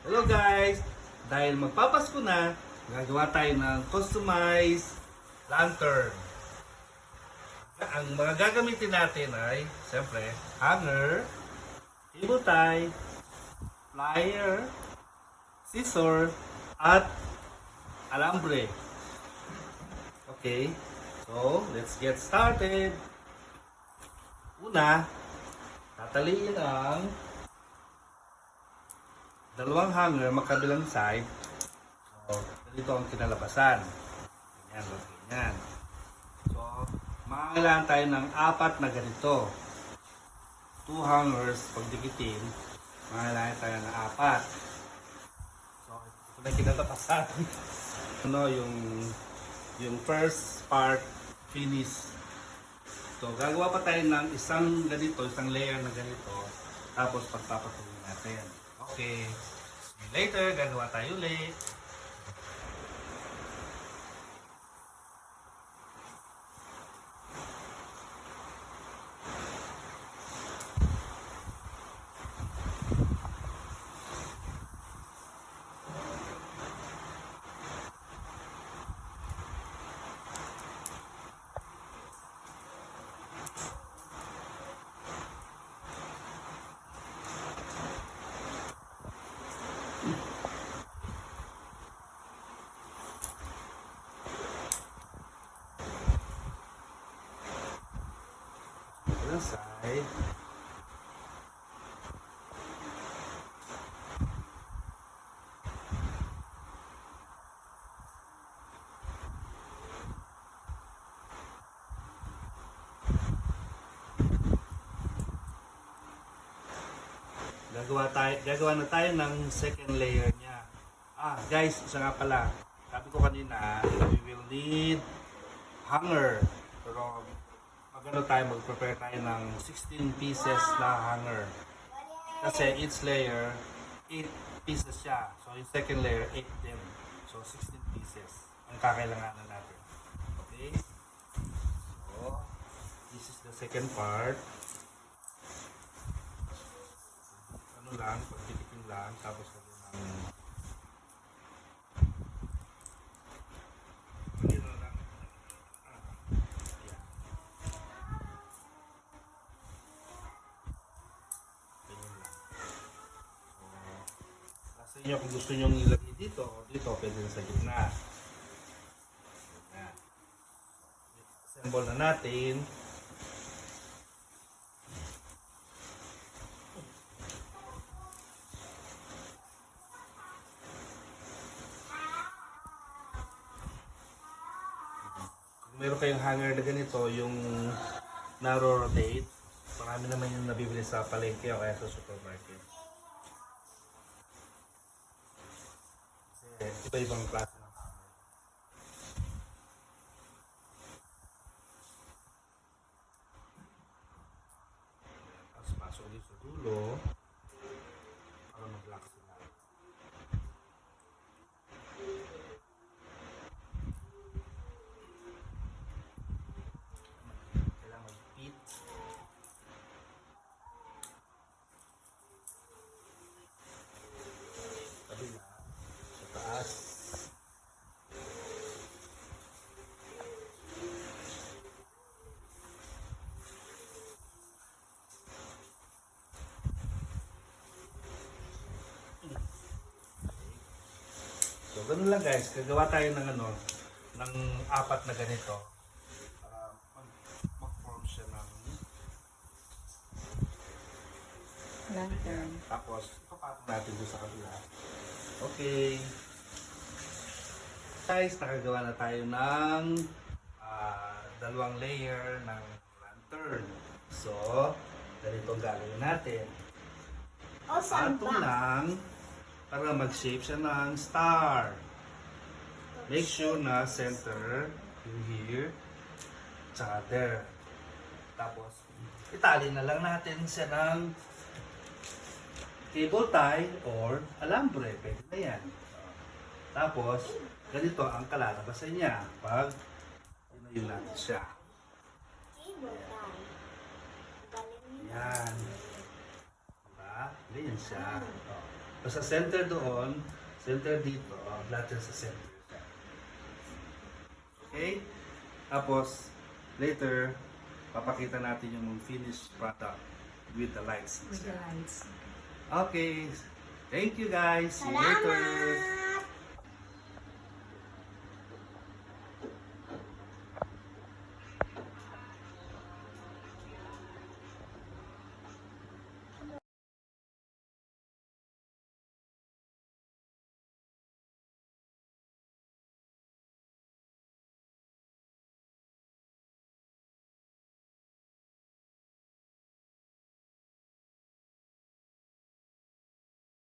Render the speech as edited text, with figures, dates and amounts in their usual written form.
Hello guys! Dahil magpapasko na, gagawa tayo ng customized lantern. Ang mga gagamitin natin ay, siyempre, hanger, cable tie, plier, scissor, at alambre. Okay, so let's get started. Una, tataliin ang dalawang hanger magkabilang side. So, dito ang kinalabasan. Ganyan, ganyan. So, makakailangan tayo ng apat na ganito. 2 hangers pagdikitin, makakailangan tayo ng apat. So, ito na kinalabasan. yung first part finish. So, gagawa pa tayo ng isang ganito, isang layer na ganito. Tapos, pagpapatuloy natin. Okay. See you later. Gagawa tayo ulit. Ang side. Gagawa na tayo ng second layer niya. Guys, isa nga pala. Sabi ko kanina, we will need hanger. Pero mag-prepare tayo ng 16 pieces na hanger. Kasi each layer, 8 pieces siya. So yung second layer, 8 din. So 16 pieces ang kakailanganan natin. Okay? So, this is the second part. Pagtikitin lang, tapos sa inyo kung gusto nyo ilagay dito, pwede na sa gitna. Assemble na natin. Kung meron kayong hanger na ganito, yung naro-rotate, marami naman yung nabibili sa palengke o kaya sa supermarket. Iba-ibang klase ng hanger. Tapos pasok dito sa dulo para mag-lock sila. Kailangan mag-fit. Kabila. Sa taas. So, ganun lang guys. Gagawa tayo ng ng apat na ganito. Para mag-form siya ng lantern. Tapos, ipapatong natin doon sa kabila. Okay. Guys, nakagawa na tayo ng dalawang layer ng lantern. So, ganito ang gagawin natin. Patong lang para mag-shape siya ng star. Make sure na center yung here tsaka there. Tapos, itali na lang natin siya ng cable tie or alambre. Pwede na yan. Tapos, ganito ang kalalabasan niya pag yun natin siya. Yan. Diba? Ganyan siya. Basta center doon, center dito, lahat yan sa center. Okay? Tapos, later, papakita natin yung finished product with the lights. With the lights. Okay. Thank you guys. See you later.